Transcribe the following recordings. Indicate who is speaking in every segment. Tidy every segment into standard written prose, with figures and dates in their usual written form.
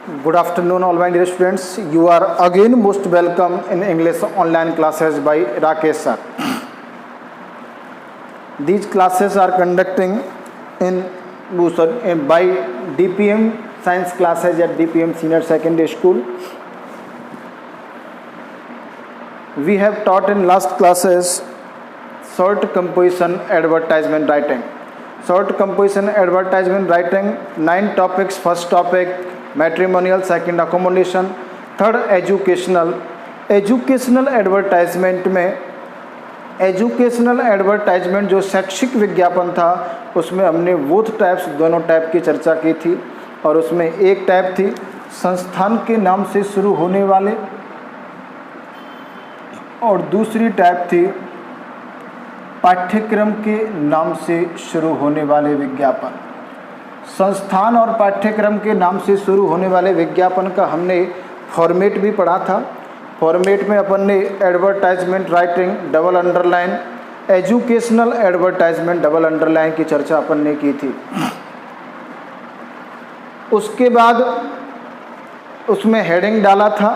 Speaker 1: Good afternoon, all my dear students. You are again most welcome in English online classes by Rakesh sir. These classes are conducting by DPM science classes at DPM Senior Secondary School. We have taught in last classes short composition advertisement writing. Short composition advertisement writing 9 topics. First topic matrimonial, second accommodation, third educational. Educational advertisement में educational advertisement जो शैक्षिक विज्ञापन था उसमें हमने both types दोनों type की चर्चा की थी। और उसमें एक टाइप थी संस्थान के नाम से शुरू होने वाले और दूसरी टाइप थी पाठ्यक्रम के नाम से शुरू होने वाले विज्ञापन। संस्थान और पाठ्यक्रम के नाम से शुरू होने वाले विज्ञापन का हमने फॉर्मेट भी पढ़ा था। फॉर्मेट में अपन ने advertisement writing double underline, educational advertisement double underline की चर्चा अपन ने की थी। उसके बाद उसमें हेडिंग डाला था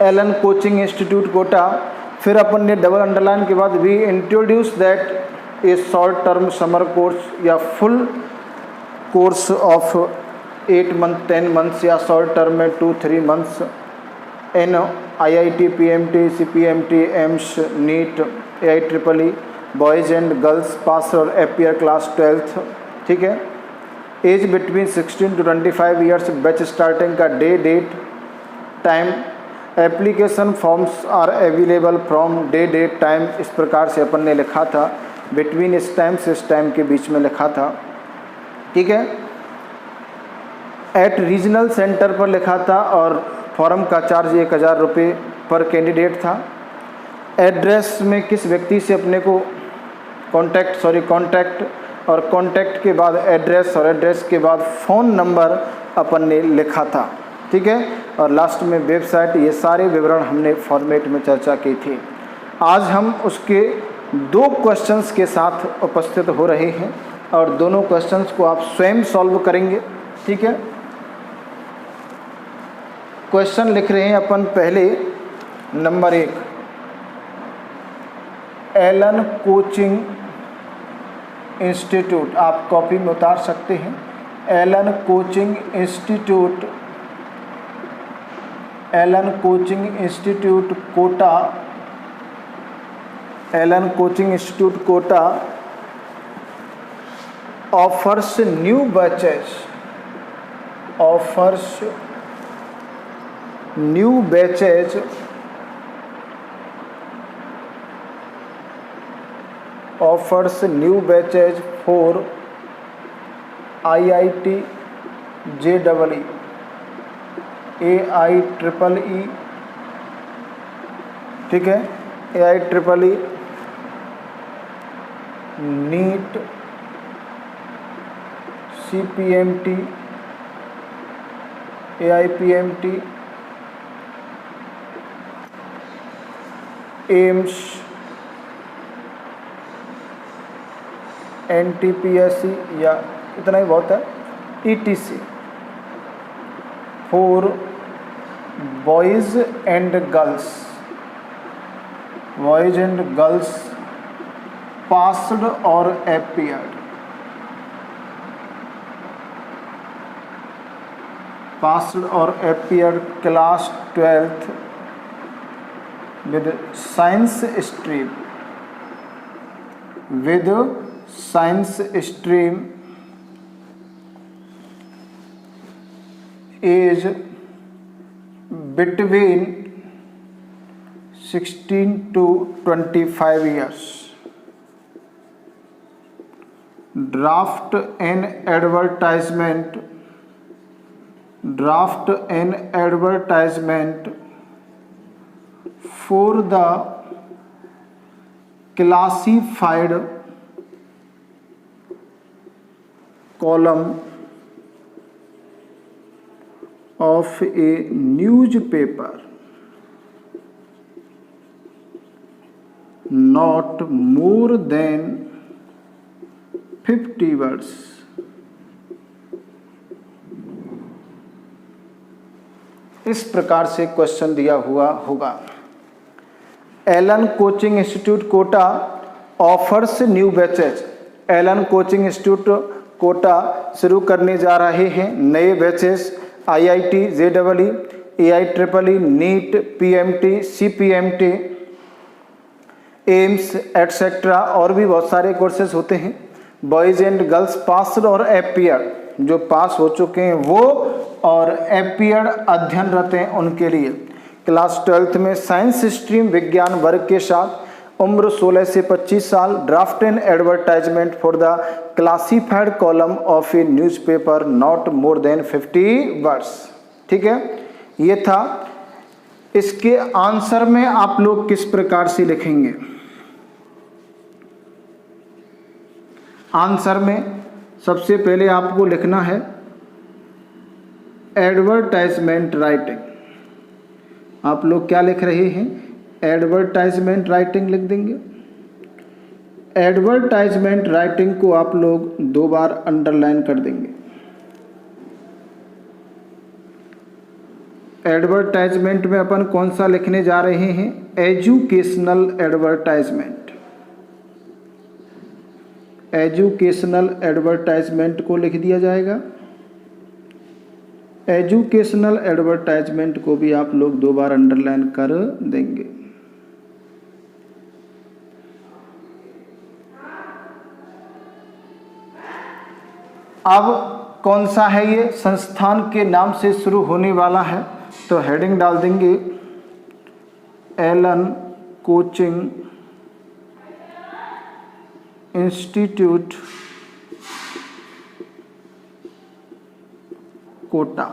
Speaker 1: एलन कोचिंग इंस्टीट्यूट कोटा। फिर अपन ने डबल अंडरलाइन के बाद we introduce that a short term summer course या full course of 8 month 10 months या शॉर्ट टर्म में 2-3 months in IIT, PMT, CPMT, AIIMS, NEET, AIEEE, boys and girls pass और अपियर क्लास 12th। ठीक है। Age between 16 to 25 years, batch starting का day, date, time, application forms are available from day, date, time. इस प्रकार से अपन ने लिखा था। बिटवीन इस टाइम से इस टाइम के बीच में लिखा था। ठीक है। एट रीजनल सेंटर पर लिखा था और फॉर्म का चार्ज 1000 रुपये पर कैंडिडेट था। एड्रेस में किस व्यक्ति से अपने को कॉन्टैक्ट और कॉन्टैक्ट के बाद एड्रेस और एड्रेस के बाद फ़ोन नंबर अपन ने लिखा था। ठीक है। और लास्ट में वेबसाइट। ये सारे विवरण हमने फॉर्मेट में चर्चा की थी। आज हम उसके 2 क्वेश्चंस के साथ उपस्थित हो रहे हैं और दोनों क्वेश्चंस को आप स्वयं सॉल्व करेंगे। ठीक है। क्वेश्चन लिख रहे हैं अपन पहले नंबर 1, एलन कोचिंग इंस्टीट्यूट। आप कॉपी में उतार सकते हैं। Allen coaching institute, Allen coaching institute Kota, Allen coaching institute Kota offers new batches offers new batches for IIT JEE, AIEEE। ठीक है। AIEEE, NEET, CPMT, AIPMT, AIIMS, NTPSC या इतना ही बहुत है, ETC for boys and girls passed और appeared, passed or appeared class 12th with science stream, age between 16 to 25 years. Draft an advertisement for the classified column of a newspaper, not more than 50 words. इस प्रकार से question दिया हुआ होगा। Allen coaching institute Kota offers new batches. Allen coaching institute Kota शुरू करने जा रहे हैं नए batches IIT JEE AIEEE NEET PMT CPMT AIIMS etcetera और भी बहुत सारे कोर्सेज होते हैं। बॉयज़ एंड गर्ल्स पास्ड और एपियर, जो पास हो चुके हैं वो और एपियर अध्ययनरत हैं उनके लिए। क्लास 12th में साइंस स्ट्रीम विज्ञान वर्ग के साथ उम्र 16 से 25 साल। Draft and advertisement for the classified column of A newspaper not more than 50 words. ठीक है, ये था। इसके आंसर में आप लोग किस प्रकार से लिखेंगे? आंसर में सबसे पहले आपको लिखना है एडवर्टाइजमेंट राइटिंग। आप लोग क्या लिख रहे हैं? एडवर्टाइजमेंट राइटिंग लिख देंगे। एडवर्टाइजमेंट राइटिंग को आप लोग 2 बार अंडरलाइन कर देंगे। एडवर्टाइजमेंट में अपन कौन सा लिखने जा रहे हैं? Educational advertisement. एजुकेशनल एडवर्टाइजमेंट को लिख दिया जाएगा। एजुकेशनल एडवर्टाइजमेंट को भी आप लोग 2 बार अंडरलाइन कर देंगे। अब कौन सा है ये? संस्थान के नाम से शुरू होने वाला है, तो हेडिंग डाल देंगे एलन कोचिंग इंस्टीट्यूट कोटा।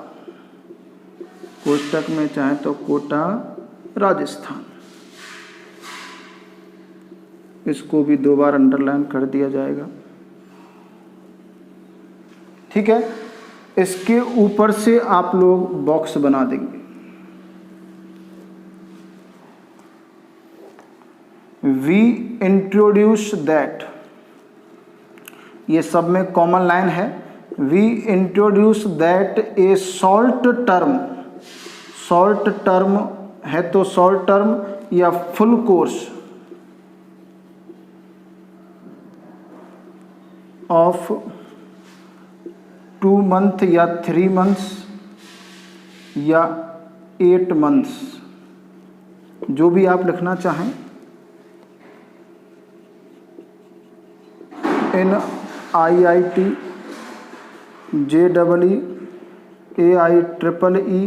Speaker 1: कोष्टक में चाहे तो कोटा राजस्थान, इसको भी 2 बार अंडरलाइन कर दिया जाएगा। ठीक है, इसके ऊपर से आप लोग बॉक्स बना देंगे। वी इंट्रोड्यूस दैट, ये सब में कॉमन लाइन है। We introduce that a short term, short term है तो शॉर्ट टर्म या फुल कोर्स ऑफ 2 मंथ या 3 मंथ्स या 8 मंथ्स, जो भी आप लिखना चाहें, in IIT JEE AIEEE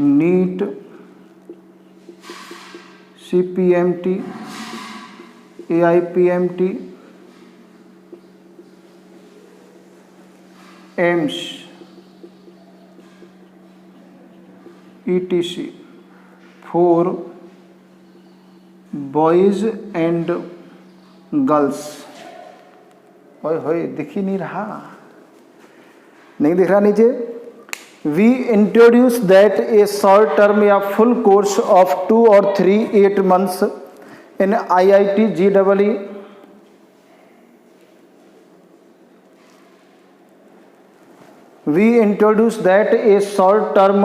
Speaker 1: NEET CPMT AIPMT AIIMS ETC for boys and girls. ओए होए, दिख ही नहीं रहा, नहीं दिख रहा नीचे। We introduce that a short term या full course of 2 or 3 8 months in IIT JEE we introduce that a short term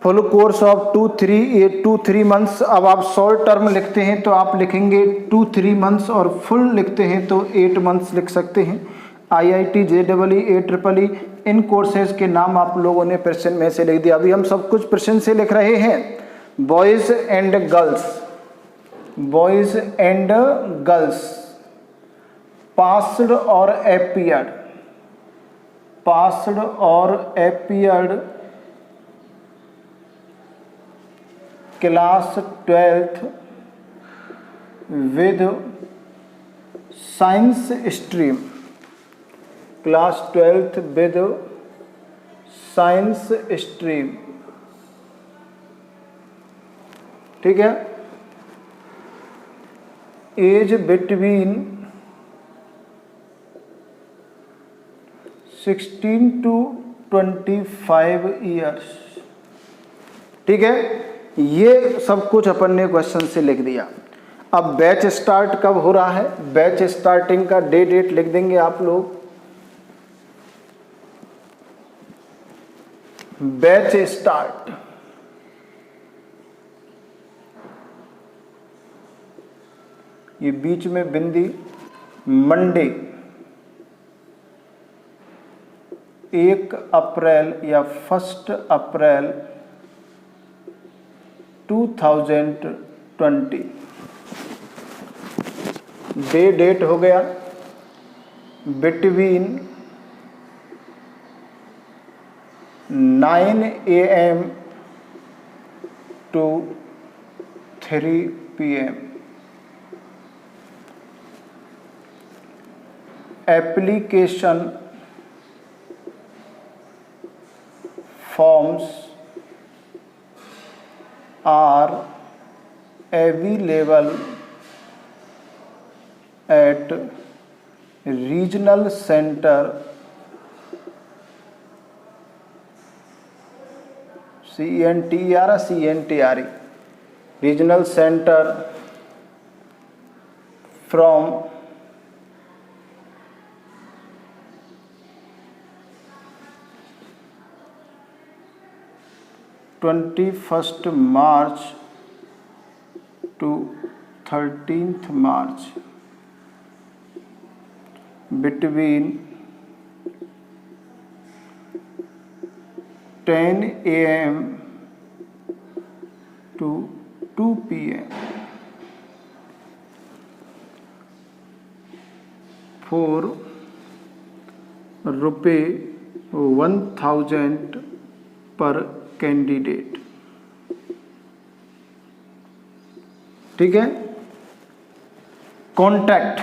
Speaker 1: full course of 2-3 months। अब आप शॉर्ट टर्म लिखते हैं तो आप लिखेंगे 2-3 months और फुल लिखते हैं तो 8 months लिख सकते हैं। IIT JEE AIEEE इन कोर्सेज के नाम आप लोगों ने प्रश्न में से लिख दिया। अभी हम सब कुछ प्रश्न से लिख रहे हैं। Boys and girls, boys and girls, passed और एपियर्ड, पास्ड और appeared class 12th with science stream, class 12th with science stream. ठीक है, एज बिटवीन 16 to 25 ईयर्स। ठीक है, ये सब कुछ अपन ने क्वेश्चन से लिख दिया। अब बैच स्टार्ट कब हो रहा है? बैच स्टार्टिंग का डेट लिख देंगे आप लोग। बैच स्टार्ट, ये बीच में बिंदी, मंडे 1 अप्रैल या 1 अप्रैल 2020। डेट हो गया between 9 AM to 3 PM। Application forms are available at regional centre CNTRE regional centre from 21 March to 13th March between 10 AM to 2 PM for ₹1000 पर कैंडिडेट। ठीक है। कांटेक्ट,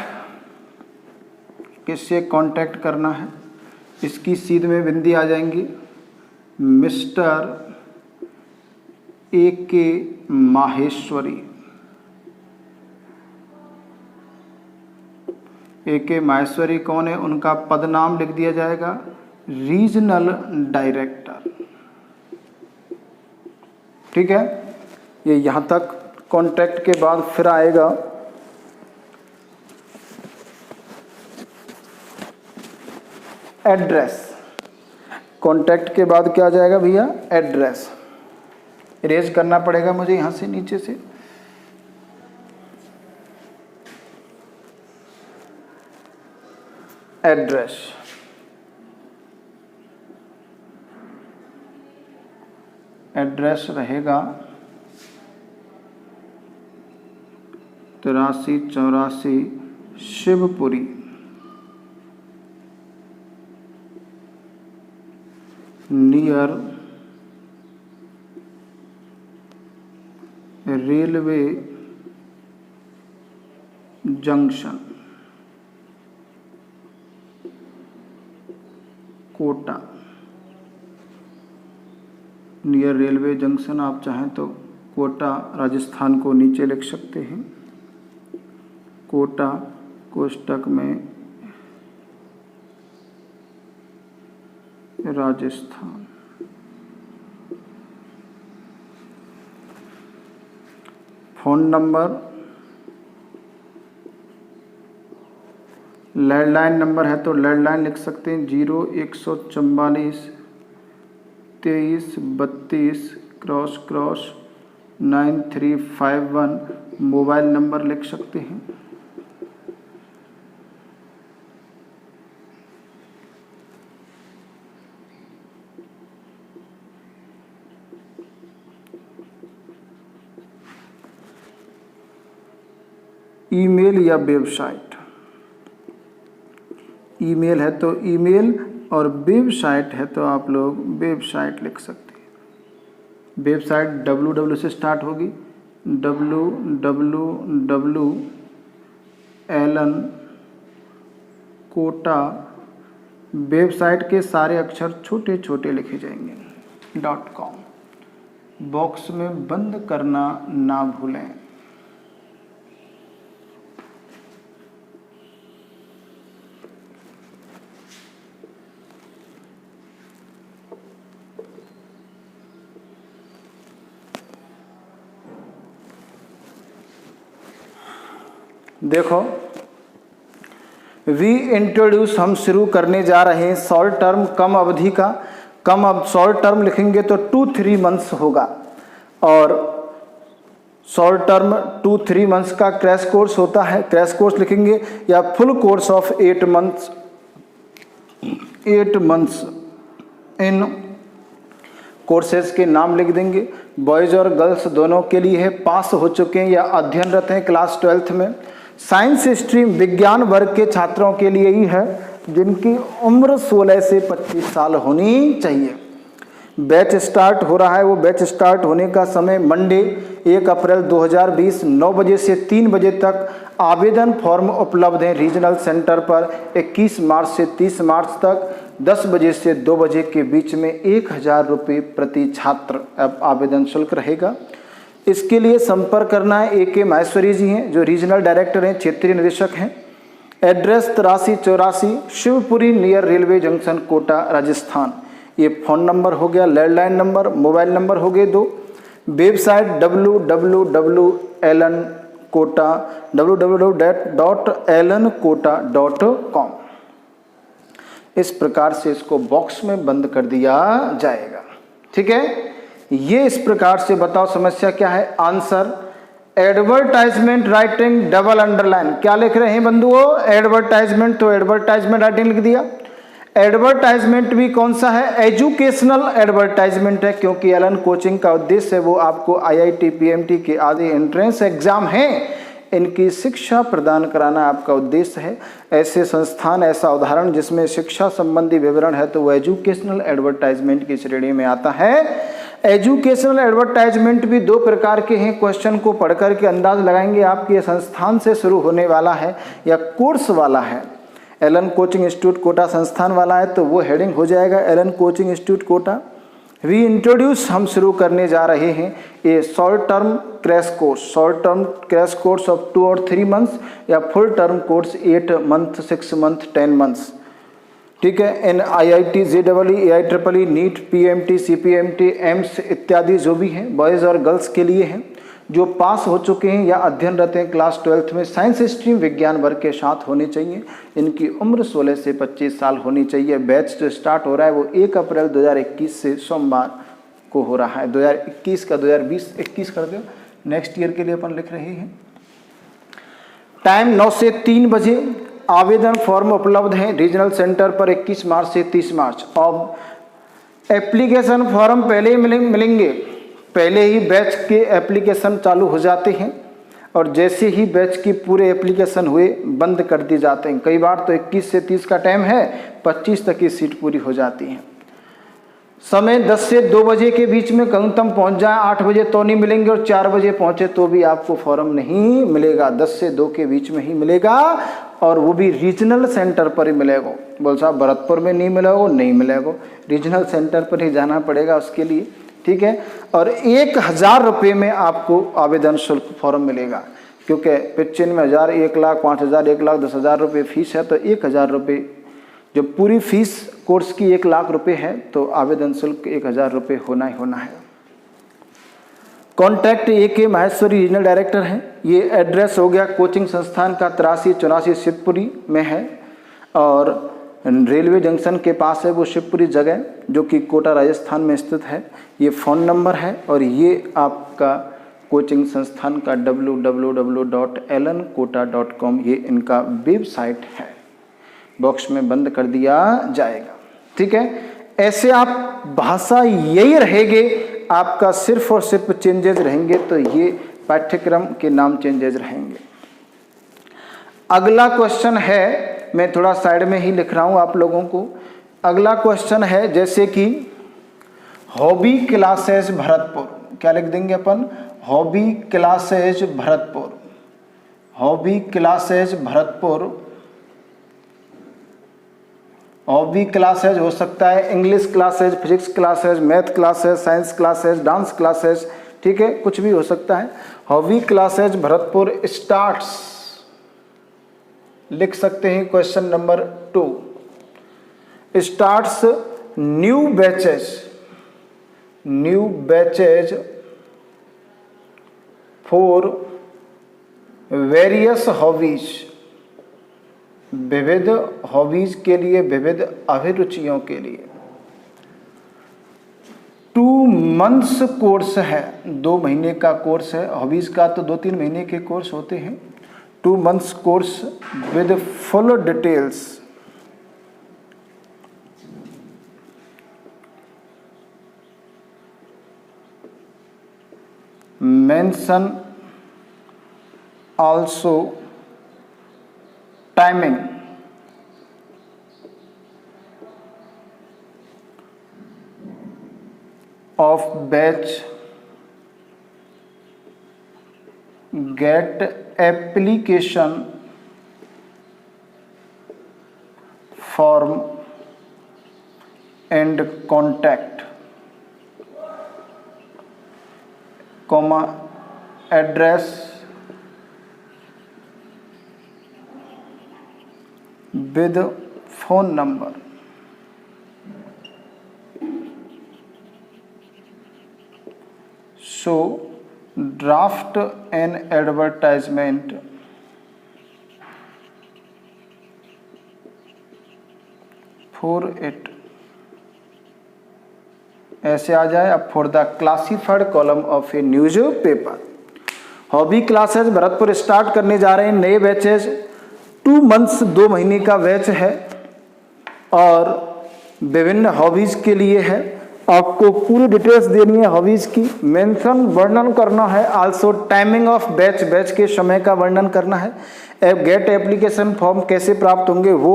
Speaker 1: किससे कांटेक्ट करना है, इसकी सीध में बिंदी आ जाएंगी, mister AK Maheshwari. AK Maheshwari कौन है, उनका पद नाम लिख दिया जाएगा रीजनल डायरेक्टर। ठीक है। ये यहां तक कॉन्टैक्ट के बाद फिर आएगा एड्रेस। कॉन्टैक्ट के बाद क्या आ जाएगा भैया, एड्रेस। इरेज करना पड़ेगा मुझे यहां से, नीचे से। एड्रेस, एड्रेस रहेगा 8384 Shivpuri, near railway junction, Kota. Near railway junction आप चाहें तो कोटा राजस्थान को नीचे लिख सकते हैं, कोटा कोष्टक में Rajasthan. Phone number, landline number है तो लैंडलाइन लिख सकते हैं 0144 23 32 / 9351। मोबाइल नंबर लिख सकते हैं। ईमेल या वेबसाइट, ईमेल है तो ईमेल और वेबसाइट है तो आप लोग वेबसाइट लिख सकते हैं। वेबसाइट www से स्टार्ट होगी, www.LN-कोटा। वेबसाइट के सारे अक्षर छोटे छोटे लिखे जाएंगे। .com बॉक्स में बंद करना ना भूलें। देखो, वी इंट्रोड्यूस हम शुरू करने जा रहे हैं शॉर्ट टर्म, कम अवधि का कम, अब शॉर्ट टर्म लिखेंगे तो 2-3 मंथ्स होगा, और शॉर्ट टर्म 2-3 मंथ्स का क्रैश कोर्स होता है, क्रैश कोर्स लिखेंगे, या full course of 8 months in courses के नाम लिख देंगे। बॉयज़ और गर्ल्स दोनों के लिए है, पास हो चुके हैं या अध्ययनरत हैं क्लास 12th में। साइंस स्ट्रीम विज्ञान वर्ग के छात्रों के लिए ही है, जिनकी उम्र 16 से 25 साल होनी चाहिए। बैच स्टार्ट हो रहा है, वो बैच स्टार्ट होने का समय मंडे 1 अप्रैल 2020 9 बजे से 3 बजे तक। आवेदन फॉर्म उपलब्ध हैं रीजनल सेंटर पर 21 मार्च से 30 मार्च तक 10 बजे से 2 बजे के बीच में 1000 रुपये प्रति छात्र आवेदन शुल्क रहेगा। इसके लिए संपर्क करना है। AK माहेश्वरी जी हैं जो रीजनल डायरेक्टर हैं, क्षेत्रीय निदेशक हैं। Address 8384 Shivpuri near railway junction Kota Rajasthan. ये फ़ोन नंबर हो गया, लैंडलाइन नंबर, मोबाइल नंबर हो गए 2। Website www.alankota.com। इस प्रकार से इसको बॉक्स में बंद कर दिया जाएगा। ठीक है, ये इस प्रकार से बताओ समस्या क्या है। Answer, advertisement writing double underline. क्या लिख रहे हैं बंधुओं? एडवर्टाइजमेंट, तो एडवर्टाइजमेंट राइटिंग लिख दिया। एडवर्टाइजमेंट भी कौन सा है? एजुकेशनल एडवर्टाइजमेंट है, क्योंकि एलन कोचिंग का उद्देश्य है वो आपको IIT PMT के आदि एंट्रेंस एग्जाम हैं, इनकी शिक्षा प्रदान कराना आपका उद्देश्य है। ऐसे संस्थान, ऐसा उदाहरण जिसमें शिक्षा संबंधी विवरण है तो वो एजुकेशनल एडवर्टाइजमेंट की श्रेणी में आता है। एजुकेशनल एडवर्टाइजमेंट भी 2 प्रकार के हैं। क्वेश्चन को पढ़कर के अंदाज लगाएंगे आप कि ये संस्थान से शुरू होने वाला है या कोर्स वाला है। एलन कोचिंग इंस्टीट्यूट कोटा संस्थान वाला है तो वो हेडिंग हो जाएगा Allen coaching institute Kota. We introduce हम शुरू करने जा रहे हैं ये short term crash course of 2 और 3 मंथ्स या full term course 8 month, 6 month, 10 months. ठीक है, in IIT JEE, IEEE, NEET, PMT, CPMT, AIIMS इत्यादि जो भी हैं बॉयज़ और गर्ल्स के लिए हैं, जो पास हो चुके हैं या अध्ययनरत हैं क्लास 12th में। साइंस स्ट्रीम विज्ञान वर्ग के साथ होने चाहिए। इनकी उम्र 16 से 25 साल होनी चाहिए। बैच जो स्टार्ट हो रहा है वो 1 अप्रैल 2021 से सोमवार को हो रहा है। 2021 का 2020-21 कर दो, नेक्स्ट ईयर के लिए अपन लिख रहे हैं। टाइम 9 से 3 बजे। आवेदन फॉर्म उपलब्ध है रीजनल सेंटर पर 21 मार्च से 30 मार्च। अब एप्लीकेशन फॉर्म पहले ही मिलेंगे, पहले ही बैच के एप्लीकेशन चालू हो जाते हैं और जैसे ही बैच की पूरे एप्लीकेशन हुए बंद कर दिए जाते हैं। कई बार तो 21 से 30 का टाइम है, 25 तक की सीट पूरी हो जाती है। समय 10 से 2 बजे के बीच में न्यूनतम पहुंच जाए। 8 बजे तो नहीं मिलेंगे और 4 बजे पहुंचे तो भी आपको फॉर्म नहीं मिलेगा। 10 से 2 के बीच में ही मिलेगा और वो भी रीजनल सेंटर पर ही मिलेगा। बोल साहब भरतपुर में नहीं मिलेगा, नहीं मिलेगा, रीजनल सेंटर पर ही जाना पड़ेगा उसके लिए। ठीक है, और 1000 रुपये में आपको आवेदन शुल्क फॉर्म मिलेगा, क्योंकि 95,000, 1 लाख, 5,000, 1 लाख 10,000 रुपये फीस है, तो 1000 रुपये जो पूरी फीस कोर्स की 1 लाख रुपये है तो आवेदन शुल्क 1000 रुपये होना ही होना है। Contact AK Maheshwari regional director हैं। ये एड्रेस हो गया कोचिंग संस्थान का 8384 शिवपुरी में है और रेलवे जंक्शन के पास है वो शिवपुरी जगह, जो कि कोटा राजस्थान में स्थित है। ये फ़ोन नंबर है और ये आपका कोचिंग संस्थान का www.alankota.com ये इनका वेबसाइट है। बॉक्स में बंद कर दिया जाएगा। ठीक है, ऐसे आप भाषा यही रहेंगे, आपका सिर्फ और सिर्फ चेंजेज रहेंगे तो ये पाठ्यक्रम के नाम चेंजेज रहेंगे। अगला क्वेश्चन है, मैं थोड़ा साइड में ही लिख रहा हूँ आप लोगों को। अगला क्वेश्चन है जैसे कि हॉबी क्लासेज भरतपुर। क्या लिख देंगे अपन? Hobby classes Bharatpur. Hobby classes Bharatpur. Hobby classes हो सकता है English classes, physics classes, math classes, science classes, dance classes, ठीक है, कुछ भी हो सकता है। हॉबी क्लासेज भरतपुर स्टार्ट्स, लिख सकते हैं question number 2, starts new batches for various hobbies. विविध हॉबीज के लिए, विविध अभिरुचियों के लिए। 2 months कोर्स है, 2 महीने का कोर्स है। हॉबीज़ का तो 2-3 महीने के कोर्स होते हैं। 2 months course with full details. Mention also timing of batch, get application form and contact, comma address with phone number। So draft an advertisement for it। ऐसे आ जाए अब for the classified column of A news paper. Hobby classes Bharatpur start करने जा रहे हैं नए batches. 2 months 2 महीने का बैच है और विभिन्न हॉबीज़ के लिए है। आपको पूरी डिटेल्स देनी है हॉबीज़ की, मेंशन वर्णन करना है, also timing of batch, batch के समय का वर्णन करना है। गेट एप्लीकेशन फॉर्म कैसे प्राप्त होंगे वो,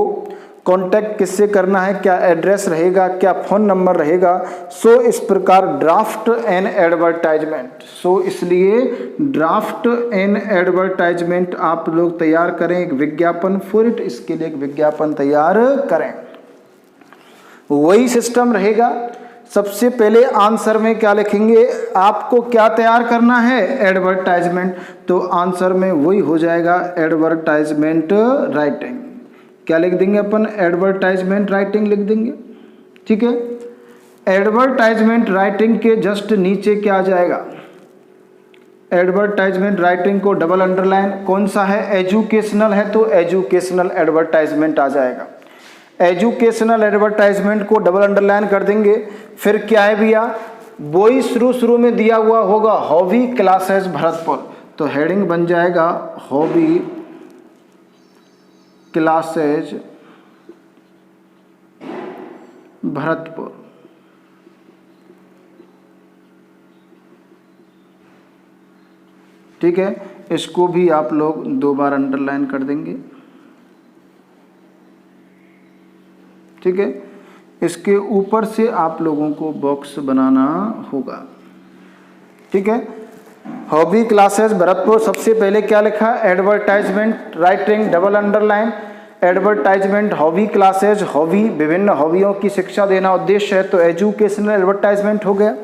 Speaker 1: कांटेक्ट किससे करना है, क्या एड्रेस रहेगा, क्या फ़ोन नंबर रहेगा। सो इस प्रकार ड्राफ्ट एन एडवर्टाइजमेंट, सो इसलिए ड्राफ्ट एन एडवर्टाइजमेंट आप लोग तैयार करें, एक विज्ञापन फॉर इट, इसके लिए एक विज्ञापन तैयार करें। वही सिस्टम रहेगा। सबसे पहले आंसर में क्या लिखेंगे, आपको क्या तैयार करना है, एडवर्टाइजमेंट, तो आंसर में वही हो जाएगा एडवर्टाइजमेंट राइटिंग। क्या लिख देंगे अपन, एडवर्टाइजमेंट राइटिंग लिख देंगे। ठीक है, एडवर्टाइजमेंट राइटिंग के जस्ट नीचे क्या आ जाएगा, एडवर्टाइजमेंट राइटिंग को डबल अंडरलाइन, कौन सा है, एजुकेशनल है तो एजुकेशनल एडवर्टाइजमेंट आ जाएगा। एजुकेशनल एडवर्टाइजमेंट को डबल अंडरलाइन कर देंगे। फिर क्या है भैया, वही शुरू में दिया हुआ होगा हॉबी क्लासेस भरतपुर, तो हेडिंग बन जाएगा हॉबी क्लासेज भरतपुर। ठीक है, इसको भी आप लोग 2 बार अंडरलाइन कर देंगे। ठीक है, इसके ऊपर से आप लोगों को बॉक्स बनाना होगा। ठीक है, हॉबी क्लासेस भरतपुर, सबसे पहले क्या लिखा, advertisement writing double underline, advertisement hobby classes, hobby विभिन्न हॉबियों की शिक्षा देना उद्देश्य है, तो एजुकेशनल एडवर्टाइजमेंट हो गया।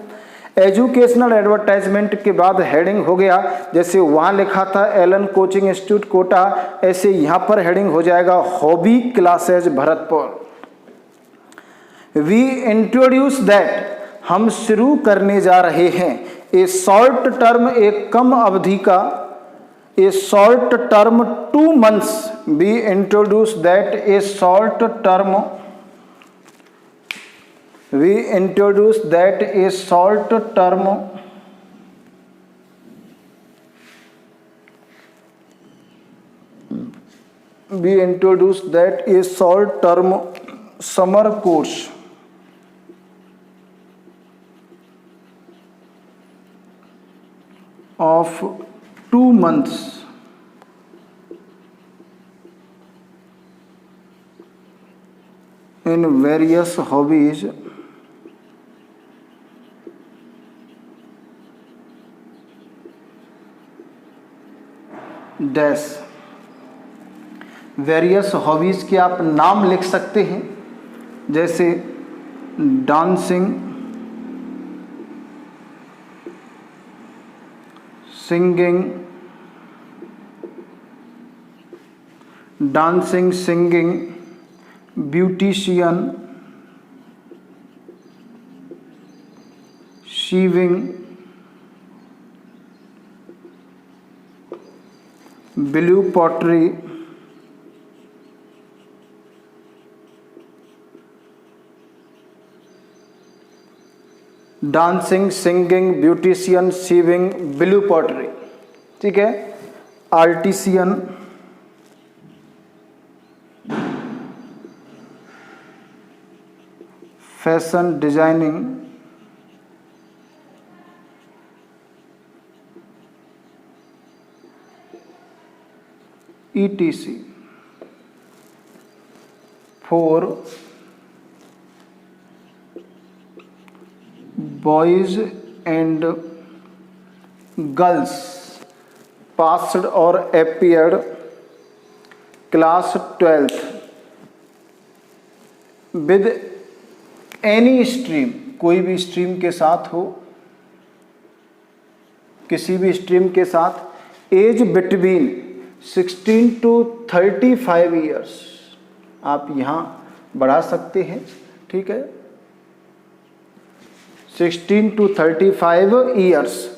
Speaker 1: एजुकेशनल एडवर्टाइजमेंट के बाद हेडिंग हो गया, जैसे वहाँ लिखा था एलन कोचिंग इंस्टीट्यूट कोटा, ऐसे यहाँ पर हेडिंग हो जाएगा hobby classes Bharatpur. We introduce that, हम शुरू करने जा रहे हैं, ए शॉर्ट टर्म, एक कम अवधि का, a short term 2 months, we introduce that a short term, we introduce that a short term we introduce that a short term summer course of 2 months in various hobbies dash. Various hobbies के आप नाम लिख सकते हैं, जैसे dancing, singing, dancing, singing, beautician, sewing, blue pottery, dancing, singing, beautician, sewing, blue pottery. ठीक है, artisan, fashion designing, ETC। 4 boys and girls passed और appeared class 12th with any stream, कोई भी स्ट्रीम के साथ हो, किसी भी स्ट्रीम के साथ, एज बिटवीन 16 to 35 ईयर्स, आप यहाँ बढ़ा सकते हैं। ठीक है, 16 to 35 years.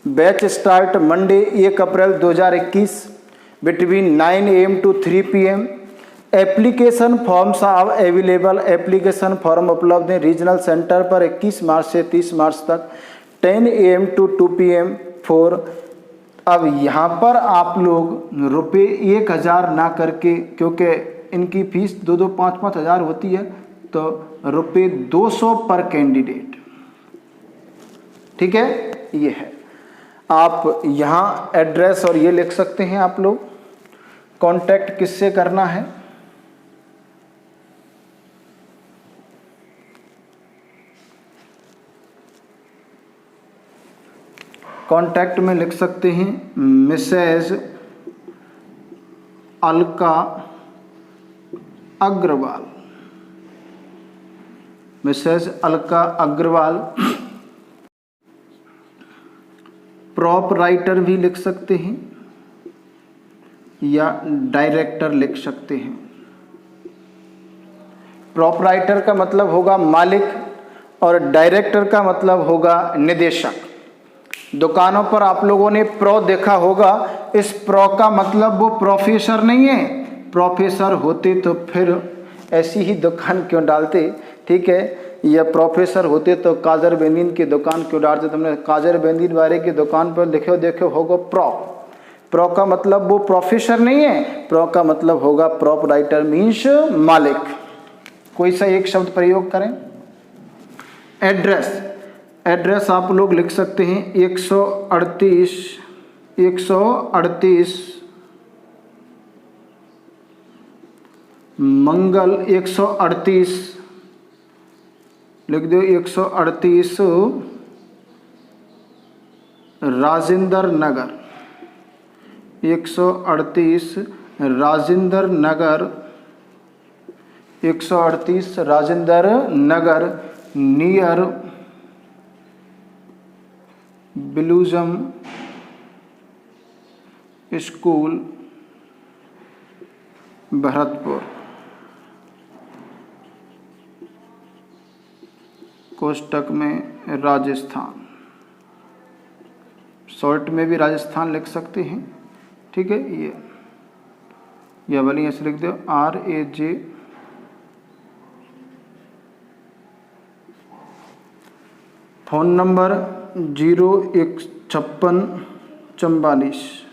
Speaker 1: Batch start Monday 1 April 2021 between 9 AM to 3 PM। Application forms are available, application form उपलब्ध हैं रीजनल सेंटर पर 21 मार्च से 30 मार्च तक 10 AM to 2 PM। 4 अब यहाँ पर आप लोग रुपये 1000 ना करके, क्योंकि इनकी फीस 2-2, 5-5 हज़ार होती है, तो रुपये 200 पर कैंडिडेट। ठीक है, ये है। आप यहाँ एड्रेस और ये लिख सकते हैं आप लोग। कांटेक्ट किससे करना है? कांटेक्ट में लिख सकते हैं Mrs Alka Agarwal, Mrs Alka Agarwal. Proprietor भी लिख सकते हैं या डायरेक्टर लिख सकते हैं। प्रॉप राइटर का मतलब होगा मालिक और डायरेक्टर का मतलब होगा निदेशक। दुकानों पर आप लोगों ने प्रो देखा होगा, इस प्रो का मतलब वो प्रोफेसर नहीं है। प्रोफेसर होते तो फिर ऐसी ही दुकान क्यों डालते? ठीक है, या प्रोफेसर होते तो काजर बेंदीन की दुकान क्यों डालते? तुमने काजर बेंदीन वाले की दुकान पर देखो होगा प्रो। प्रो का मतलब वो प्रोफेसर नहीं है, प्रो का मतलब होगा प्रॉप राइटर मीन्स मालिक। कोई सा एक शब्द प्रयोग करें। एड्रेस, एड्रेस आप लोग लिख सकते हैं 138 मंगल 138 लिख दो, 138 राजेंद्र नगर, 138 राजेंद्र नगर, 138 राजेंद्र नगर नियर ब्लूजम स्कूल भरतपुर, कोष्टक में राजस्थान। शॉर्ट में भी राजस्थान लिख सकते हैं। ठीक है, ये वाली ऐसे लिख दो RAJ। Phone number 015644।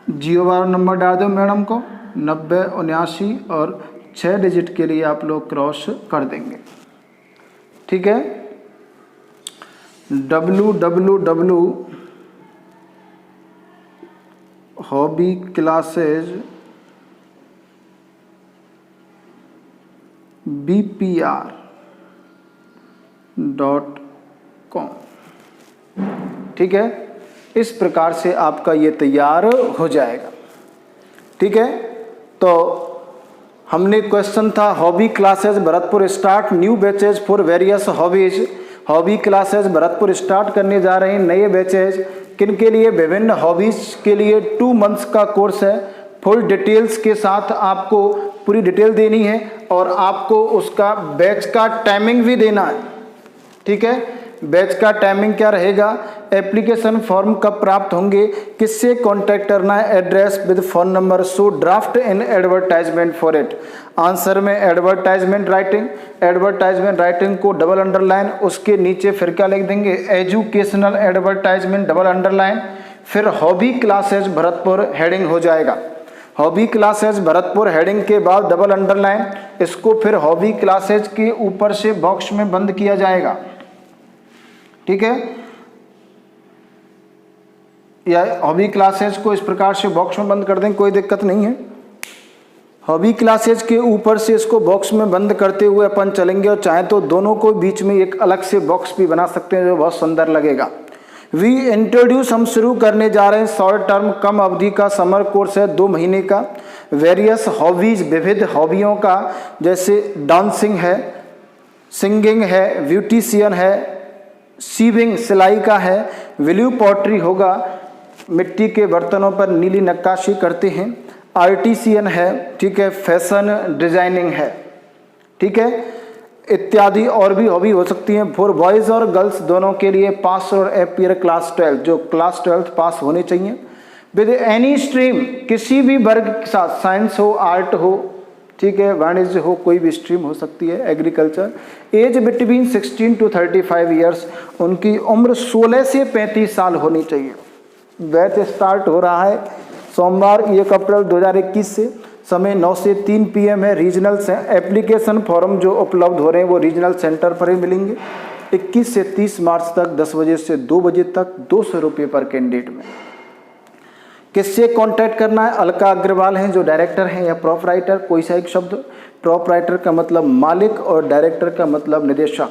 Speaker 1: जियो वाला नंबर डाल दो मैडम को 9079 और 6 डिजिट के लिए आप लोग क्रॉस कर देंगे। ठीक है, www.hobbyclassesbpr.com। ठीक है, इस प्रकार से आपका ये तैयार हो जाएगा। ठीक है, तो हमने क्वेश्चन था hobby classes Bharatpur start new batches for various hobbies. Hobby classes Bharatpur start करने जा रहे हैं नए बैचेज। किन के लिए? विभिन्न हॉबीज के लिए 2 मंथ्स का कोर्स है। फुल डिटेल्स के साथ आपको पूरी डिटेल देनी है और आपको उसका बैच का टाइमिंग भी देना है। ठीक है, बैच का टाइमिंग क्या रहेगा? एप्लीकेशन फॉर्म कब प्राप्त होंगे, किससे कॉन्टैक्ट करना है, address with phone number, so draft in advertisement for it. Answer में एडवर्टाइजमेंट राइटिंग को डबल अंडरलाइन, उसके नीचे फिर क्या लिख देंगे, एजुकेशनल एडवर्टाइजमेंट डबल अंडरलाइन, फिर हॉबी क्लासेज भरतपुर हेडिंग हो जाएगा। हॉबी क्लासेज भरतपुर हेडिंग के बाद डबल अंडरलाइन, इसको फिर हॉबी क्लासेज के ऊपर से बॉक्स में बंद किया जाएगा, ठीक है, या हॉबी क्लासेज को इस प्रकार से बॉक्स में बंद कर दें, कोई दिक्कत नहीं है। हॉबी क्लासेज के ऊपर से इसको बॉक्स में बंद करते हुए अपन चलेंगे, और चाहे तो दोनों को बीच में एक अलग से बॉक्स भी बना सकते हैं जो बहुत सुंदर लगेगा। वी इंट्रोड्यूस, हम शुरू करने जा रहे हैं शॉर्ट टर्म कम अवधि का समर कोर्स है 2 महीने का। वेरियस हॉबीज, विविध हॉबियों का, जैसे डांसिंग है, सिंगिंग है, ब्यूटिशियन है, सीविंग सिलाई का है, विल्यू पॉटरी होगा, मिट्टी के बर्तनों पर नीली नक्काशी करते हैं, आर्टिसियन है, ठीक है, फैशन डिजाइनिंग है, ठीक है, इत्यादि और भी हॉबी हो सकती हैं। फॉर बॉयज़ और गर्ल्स दोनों के लिए पास और एपियर क्लास 12, जो क्लास 12 पास होने चाहिए। विद एनी स्ट्रीम, किसी भी वर्ग के साथ, साइंस हो, आर्ट हो, ठीक है, वाणिज्य हो, कोई भी स्ट्रीम हो सकती है, agriculture. Age between 16 to 35 years, उनकी उम्र 16 से 35 साल होनी चाहिए। बैच स्टार्ट हो रहा है सोमवार 1 अप्रैल 2021 से, समय 9 से 3 PM है। रीजनल से एप्लीकेशन फॉर्म जो उपलब्ध हो रहे हैं वो रीजनल सेंटर पर ही मिलेंगे। 21 से 30 मार्च तक 10 बजे से 2 बजे तक 200 रुपये पर कैंडिडेट में। किससे कांटेक्ट करना है, अलका अग्रवाल हैं जो डायरेक्टर हैं, या प्रोपराइटर, कोई सा एक शब्द। प्रोपराइटर का मतलब मालिक और डायरेक्टर का मतलब निदेशक।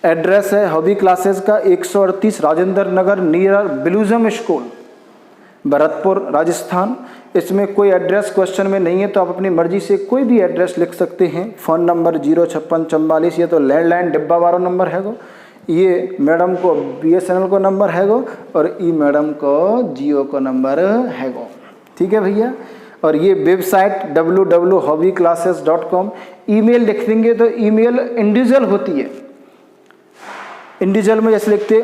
Speaker 1: एड्रेस है हॉबी क्लासेस का 138 राजेंद्र नगर नियर ब्लूजम स्कूल, भरतपुर, राजस्थान। इसमें कोई एड्रेस क्वेश्चन में नहीं है, तो आप अपनी मर्जी से कोई भी एड्रेस लिख सकते हैं। फ़ोन नंबर 05644, ये तो लैंडलाइन डिब्बा वाला नंबर है वो, ये मैडम को BSNL को नंबर है वो, और ई मैडम को जियो को नंबर है वो, ठीक है भैया। और ये वेबसाइट www.hobbyclasses.com। ईमेल लिख देंगे तो ईमेल इंडिविजुअल होती है, इंडिविजुअल में जैसे लिखते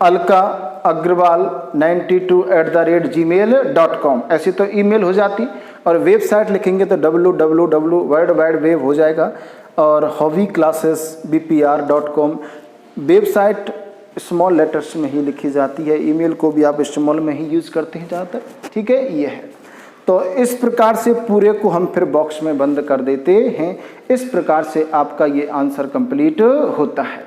Speaker 1: अलका अग्रवाल 92@gmail.com, ऐसी तो ईमेल हो जाती। और वेबसाइट लिखेंगे तो www वर्ल्ड वाइड वेब हो जाएगा, और hobbyclassesbpr.com। वेबसाइट स्मॉल लेटर्स में ही लिखी जाती है, ईमेल को भी आप स्मॉल में ही यूज़ करते हैं ज़्यादातर, ठीक है, ये है। तो इस प्रकार से पूरे को हम फिर बॉक्स में बंद कर देते हैं। इस प्रकार से आपका ये आंसर कंप्लीट होता है,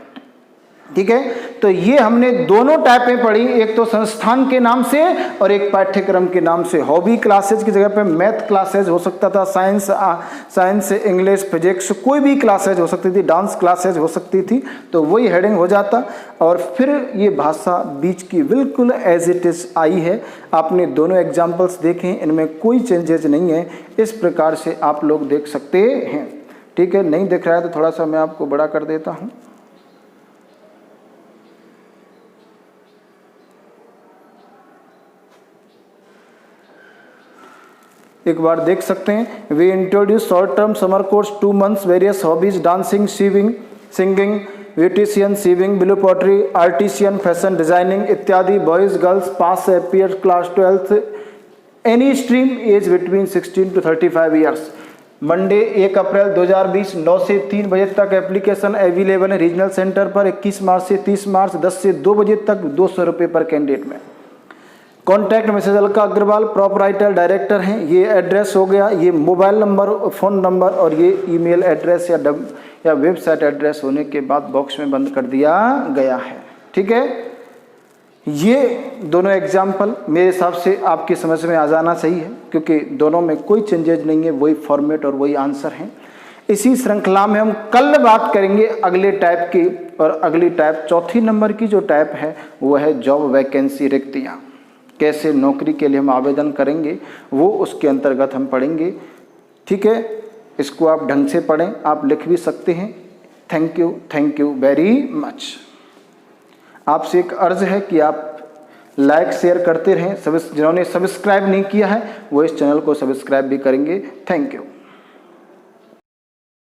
Speaker 1: ठीक है। तो ये हमने दोनों टाइपें पढ़ी, एक तो संस्थान के नाम से और एक पाठ्यक्रम के नाम से। हॉबी क्लासेज की जगह पे मैथ क्लासेज हो सकता था, साइंस इंग्लिश फिजिक्स कोई भी क्लासेज हो सकती थी, डांस क्लासेज हो सकती थी, तो वही हेडिंग हो जाता। और फिर ये भाषा बीच की बिल्कुल एज इट इज़ आई है। आपने दोनों एग्जाम्पल्स देखे, इनमें कोई चेंजेज नहीं है। इस प्रकार से आप लोग देख सकते हैं, ठीक है। नहीं दिख रहा है तो थोड़ा सा मैं आपको बड़ा कर देता हूँ। एक बार देख सकते हैं। We introduce short term summer course 2 months, various hobbies, dancing, sewing, singing, beautician, sewing, blue pottery, artisan, fashion designing इत्यादि। Boys girls pass appear class 12, any stream, age between 16 to 35 years. Monday 1 अप्रैल 2020 9 से 3 बजे तक application available है regional centre पर। 21 मार्च से 30 मार्च 10 से 2 बजे तक 200 रुपये पर कैंडिडेट में। Contact Mrs Alka Agarwal proprietor director हैं। ये एड्रेस हो गया, ये मोबाइल नंबर, फ़ोन नंबर और ये ईमेल एड्रेस या वेबसाइट एड्रेस होने के बाद बॉक्स में बंद कर दिया गया है, ठीक है। ये दोनों एग्जाम्पल मेरे हिसाब से आपकी समझ में आ जाना सही है, क्योंकि दोनों में कोई चेंजेज नहीं है, वही फॉर्मेट और वही आंसर हैं। इसी श्रृंखला में हम कल बात करेंगे अगले टाइप की, और अगली टाइप 4 नंबर की जो टाइप है वो है जॉब वैकेंसी, रिक्तियाँ, कैसे नौकरी के लिए हम आवेदन करेंगे, वो उसके अंतर्गत हम पढ़ेंगे, ठीक है। इसको आप ढंग से पढ़ें, आप लिख भी सकते हैं। Thank you very much. आपसे एक अर्ज है कि आप लाइक शेयर करते रहें। जिन्होंने सब्सक्राइब नहीं किया है वो इस चैनल को सब्सक्राइब भी करेंगे। Thank you.